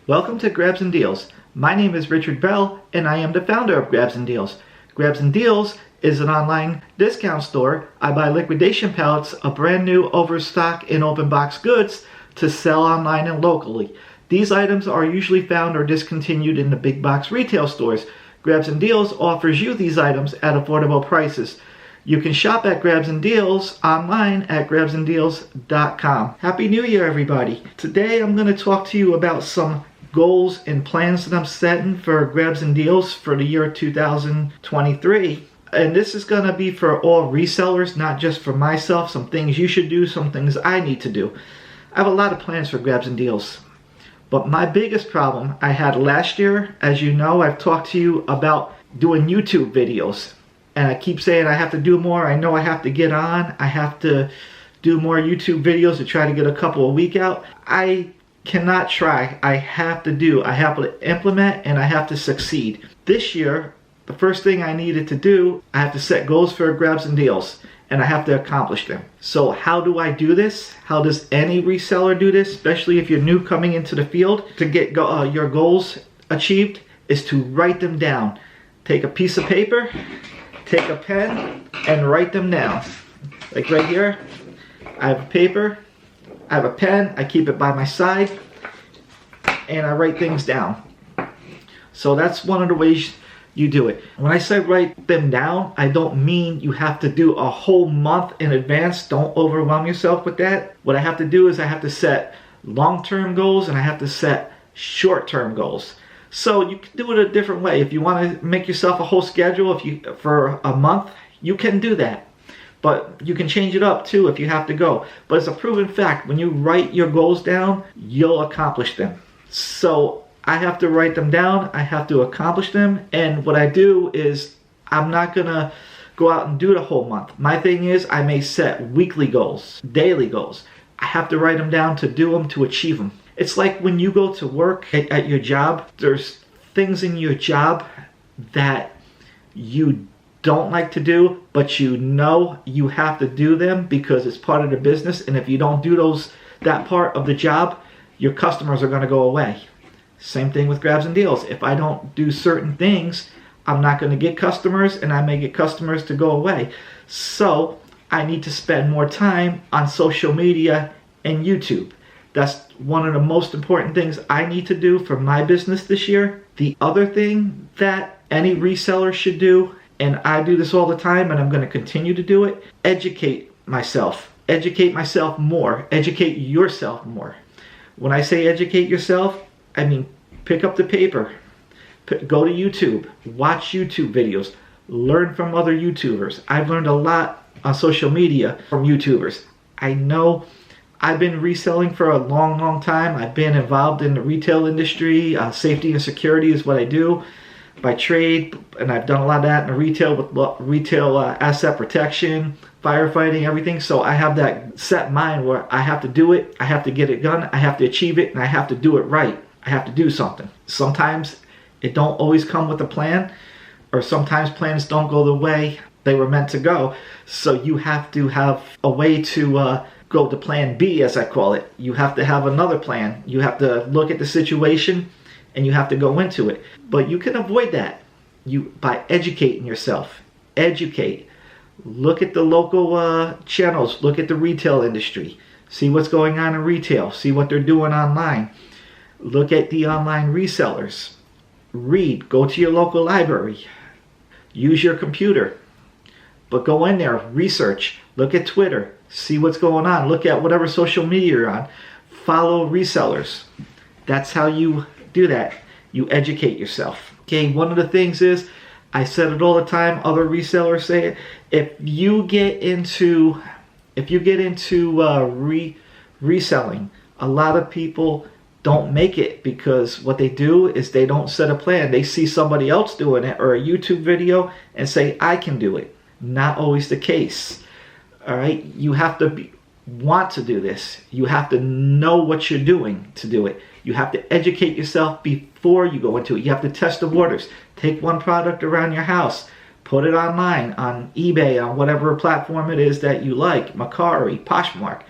Welcome to Grabs and Deals. My name is Richard Bell and I am the founder of Grabs and Deals. Grabs and Deals is an online discount store. I buy liquidation pallets of brand new overstock and open box goods to sell online and locally. These items are usually found or discontinued in the big box retail stores. Grabs and Deals offers you these items at affordable prices. You can shop at Grabs and Deals online at grabsanddeals.com. Happy New Year, everybody. Today I'm going to talk to you about some goals and plans that I'm setting for Grabs and Deals for the year 2023. And this is going to be for all resellers, not just for myself. Some things you should do, some things I need to do. I have a lot of plans for Grabs and Deals. But my biggest problem I had last year, as you know, I've talked to you about doing YouTube videos. And I keep saying I have to do more. I know I have to get on. I have to do more YouTube videos to try to get a couple a week out. I cannot try. I have to implement, and I have to succeed. This year, the first thing I needed to do, I have to set goals for Grabs and Deals, and I have to accomplish them. So how do I do this? How does any reseller do this, especially if you're new coming into the field? To get your goals achieved is to write them down. Take a piece of paper, take a pen, and write them down. Like right here, I have a paper, I have a pen, I keep it by my side, and I write things down. So that's one of the ways you do it. When I say write them down, I don't mean you have to do a whole month in advance. Don't overwhelm yourself with that. What I have to do is I have to set long-term goals and I have to set short-term goals. So you can do it a different way. If you want to make yourself a whole schedule for a month, you can do that. But you can change it up too if you have to go. But it's a proven fact, when you write your goals down, you'll accomplish them. So I have to write them down, I have to accomplish them, and what I do is I'm not gonna go out and do the whole month. My thing is I may set weekly goals, daily goals. I have to write them down to do them, to achieve them. It's like when you go to work at your job, there's things in your job that you don't like to do, but you know you have to do them because it's part of the business, and if you don't do that part of the job, your customers are going to go away. Same thing with Grabs and Deals. If I don't do certain things, I'm not going to get customers, and I may get customers to go away. So I need to spend more time on social media and YouTube. That's one of the most important things I need to do for my business this year. The other thing that any reseller should do, and I do this all the time and I'm going to continue to do it, educate myself. Educate myself more. Educate yourself more. When I say educate yourself, I mean pick up the paper, go to YouTube, watch YouTube videos, learn from other YouTubers. I've learned a lot on social media from YouTubers. I know I've been reselling for a long time. I've been involved in the retail industry. Safety and security is what I do by trade, and I've done a lot of that in the retail with retail asset protection, firefighting, everything. So I have that set mind where I have to do it, I have to get it done, I have to achieve it, and I have to do it right. I have to do something. Sometimes it don't always come with a plan, or sometimes plans don't go the way they were meant to go. So you have to have a way to go to plan B, as I call it. You have to have another plan. You have to look at the situation and you have to go into it. But you can avoid that by educating yourself. Educate. Look at the local channels. Look at the retail industry. See what's going on in retail. See what they're doing online. Look at the online resellers. Read. Go to your local library. Use your computer. But go in there, research. Look at Twitter. See what's going on. Look at whatever social media you're on. Follow resellers. That's how you do that. You educate yourself. Okay, one of the things is, I said it all the time, other resellers say it, if you get into reselling, a lot of people don't make it because what they do is they don't set a plan. They see somebody else doing it or a YouTube video and say, I can do it. Not always the case. All right, you have to want to do this. You have to know what you're doing to do it. You have to educate yourself before you go into it. You have to test the waters. Take one product around your house, put it online, on eBay, on whatever platform it is that you like, Mercari, Poshmark.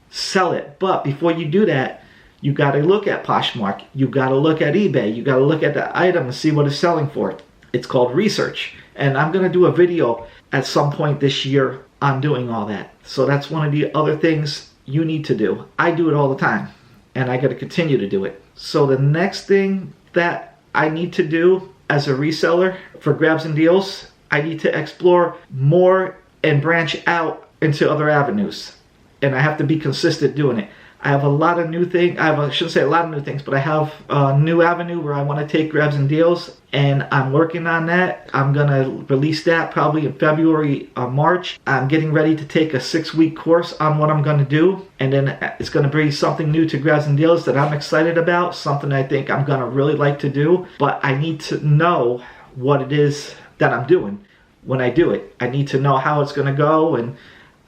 Sell it. But before you do that, You got to look at Poshmark. You got to look at eBay. You got to look at the item and see what it's selling for. It's called research. And I'm going to do a video at some point this year on doing all that. So that's one of the other things you need to do. I do it all the time, and I got to continue to do it. So the next thing that I need to do as a reseller for Grabs and Deals, I need to explore more and branch out into other avenues. And I have to be consistent doing it. I have a lot of new things. I shouldn't say a lot of new things, but I have a new avenue where I want to take Grabs and Deals, and I'm working on that. I'm going to release that probably in February or March. I'm getting ready to take a 6-week course on what I'm going to do, and then it's going to bring something new to Grabs and Deals that I'm excited about, something I think I'm going to really like to do, but I need to know what it is that I'm doing when I do it. I need to know how it's going to go, and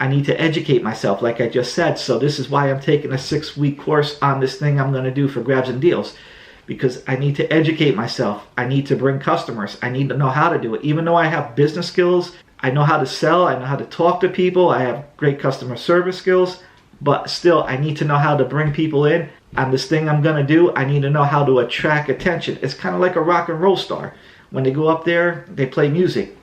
I need to educate myself, like I just said. So this is why I'm taking a 6-week course on this thing I'm going to do for Grabs and Deals, because I need to educate myself. I need to bring customers. I need to know how to do it. Even though I have business skills, I know how to sell, I know how to talk to people, I have great customer service skills, but still I need to know how to bring people in. On this thing I'm going to do, I need to know how to attract attention. It's kind of like a rock and roll star. When they go up there, they play music.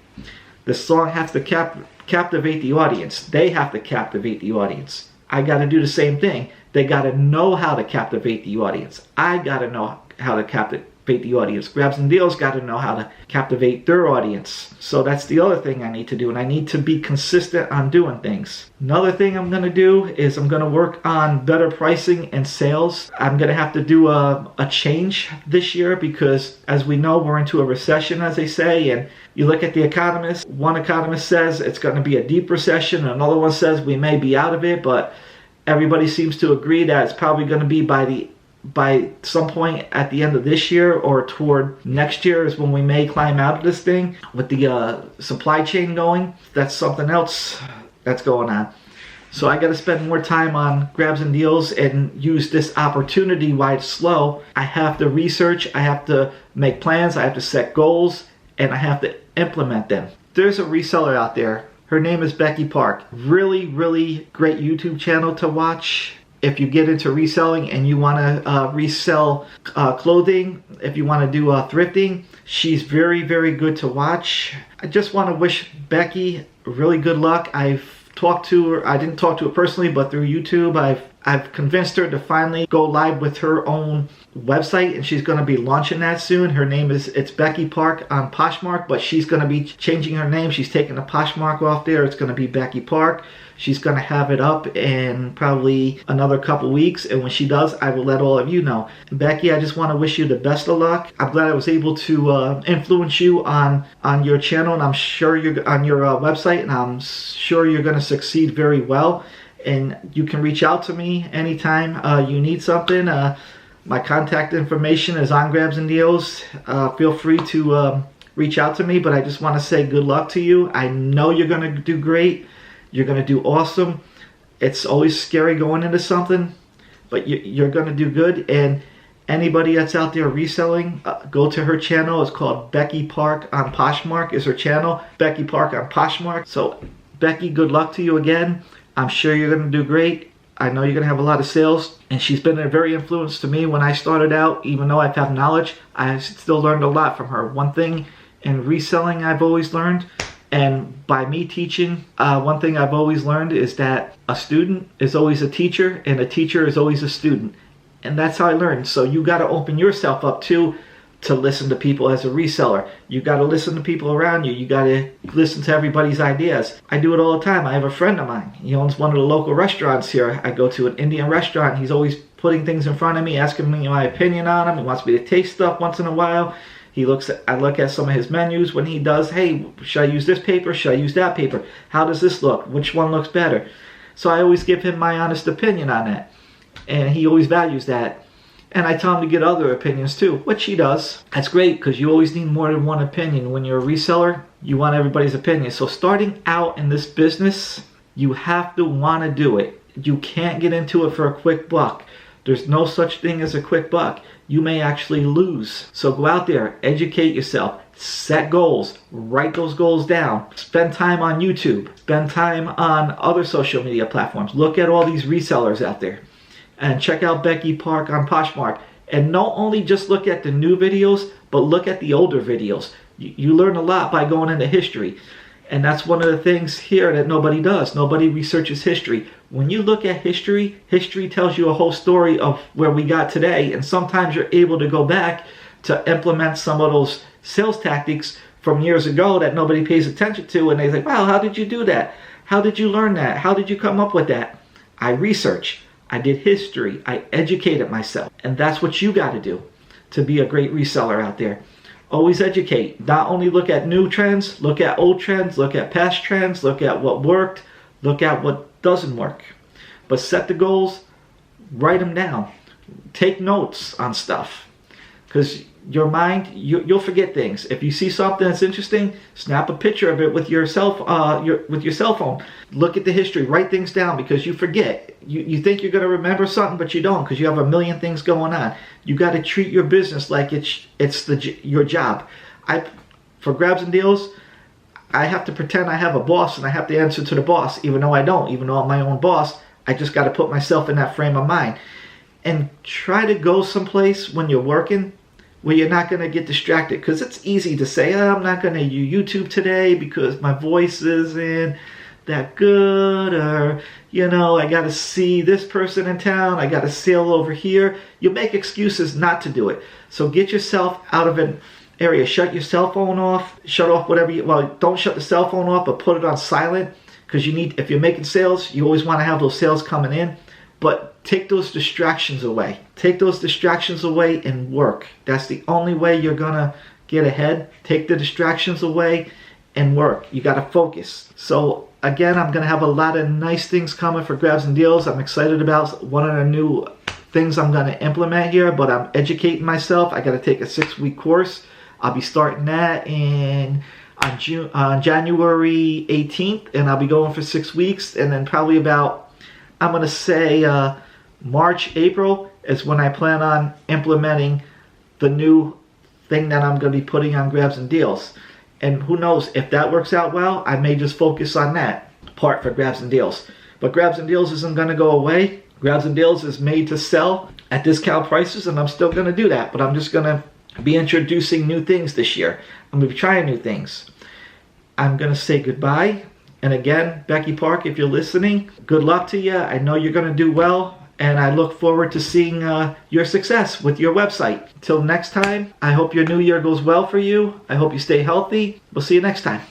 The song has to captivate the audience. They have to captivate the audience. I got to do the same thing. They got to know how to captivate the audience. I got to know how to captivate the audience. Grabs and Deals got to know how to captivate their audience. So that's the other thing I need to do, and I need to be consistent on doing things. Another thing I'm going to do is I'm going to work on better pricing and sales. I'm going to have to do a change this year because, as we know, we're into a recession, as they say, and you look at the economists. One economist says it's going to be a deep recession, another one says we may be out of it, but everybody seems to agree that it's probably going to be by some point at the end of this year or toward next year is when we may climb out of this thing with the supply chain going. That's something else that's going on. So I got to spend more time on Grabs and Deals and use this opportunity while it's slow. I have to research, I have to make plans, I have to set goals, and I have to implement them. There's a reseller out there. Her name is Becky Park. Really, really great YouTube channel to watch. If you get into reselling and you want to resell clothing, if you want to do thrifting, she's very, very good to watch. I just want to wish Becky really good luck. I've talked to her. I didn't talk to her personally, but through YouTube, I've convinced her to finally go live with her own website, and she's going to be launching that soon. Her name it's Becky Park on Poshmark, but she's going to be changing her name. She's taking the Poshmark off there. It's going to be Becky Park. She's going to have it up in probably another couple weeks, and when she does, I will let all of you know. Becky, I just want to wish you the best of luck. I'm glad I was able to influence you on your channel, and I'm sure you're on your website, and I'm sure you're going to succeed very well. And you can reach out to me anytime you need something. My contact information is on Grabs and Deals. Feel free to reach out to me, but I just want to say good luck to you. I know you're going to do great. You're going to do awesome. It's always scary going into something, but you're going to do good. And anybody that's out there reselling, go to her channel. It's called Becky Park on Poshmark is her channel. Becky Park on Poshmark. So Becky, good luck to you again. I'm sure you're going to do great. I know you're going to have a lot of sales. And she's been a very influence to me when I started out. Even though I've had knowledge, I still learned a lot from her. One thing in reselling I've always learned, and by me teaching, one thing I've always learned is that a student is always a teacher and a teacher is always a student. And that's how I learned. So you got to open yourself up too to listen to people as a reseller. You got to listen to people around you. You got to listen to everybody's ideas. I do it all the time. I have a friend of mine. He owns one of the local restaurants here. I go to an Indian restaurant. He's always putting things in front of me, asking me my opinion on them. He wants me to taste stuff once in a while. I look at some of his menus when he does, hey, should I use this paper? Should I use that paper? How does this look? Which one looks better? So I always give him my honest opinion on that. And he always values that. And I tell him to get other opinions too, which he does. That's great because you always need more than one opinion. When you're a reseller, you want everybody's opinion. So starting out in this business, you have to want to do it. You can't get into it for a quick buck. There's no such thing as a quick buck. You may actually lose. So go out there, educate yourself, set goals, write those goals down, spend time on YouTube, spend time on other social media platforms. Look at all these resellers out there. And check out Becky Park on Poshmark. And not only just look at the new videos, but look at the older videos. You learn a lot by going into history. And that's one of the things here that nobody does. Nobody researches history. When you look at history, history tells you a whole story of where we got today. And sometimes you're able to go back to implement some of those sales tactics from years ago that nobody pays attention to. And they say, wow, how did you do that? How did you learn that? How did you come up with that? I research. I did history. I educated myself. And that's what you got to do to be a great reseller out there. Always educate. Not only look at new trends, look at old trends, look at past trends, look at what worked, look at what doesn't work. But set the goals, write them down. Take notes on stuff. Because your mind, you'll forget things. If you see something that's interesting, snap a picture of it with your cell phone. Look at the history, write things down, because you forget. You think you're going to remember something, but you don't, because you have a million things going on. You got to treat your business like it's your job. For Grabs and Deals, I have to pretend I have a boss, and I have to answer to the boss, even though I don't. Even though I'm my own boss, I just got to put myself in that frame of mind. And try to go someplace when you're working where you're not going to get distracted. Because it's easy to say, oh, I'm not going to do YouTube today because my voice isn't that good, or, you know, I got to see this person in town, I got to sail over here. You make excuses not to do it. So get yourself out of an area. Shut your cell phone off. Shut off whatever don't shut the cell phone off, but put it on silent. Because if you're making sales, you always want to have those sales coming in. But take those distractions away. Take those distractions away and work. That's the only way you're going to get ahead. Take the distractions away and work. You got to focus. So again, I'm going to have a lot of nice things coming for Grabs and Deals. I'm excited about one of the new things I'm going to implement here, but I'm educating myself. I got to take a 6-week course. I'll be starting that on January 18th, and I'll be going for 6 weeks, and then probably about, I'm going to say March, April is when I plan on implementing the new thing that I'm going to be putting on Grabs and Deals. And who knows, if that works out well, I may just focus on that part for Grabs and Deals. But Grabs and Deals isn't going to go away. Grabs and Deals is made to sell at discount prices, and I'm still going to do that. But I'm just going to be introducing new things this year. I'm going to be trying new things. I'm going to say goodbye. And again, Becky Park, if you're listening, good luck to you. I know you're going to do well. And I look forward to seeing your success with your website. Till next time, I hope your new year goes well for you. I hope you stay healthy. We'll see you next time.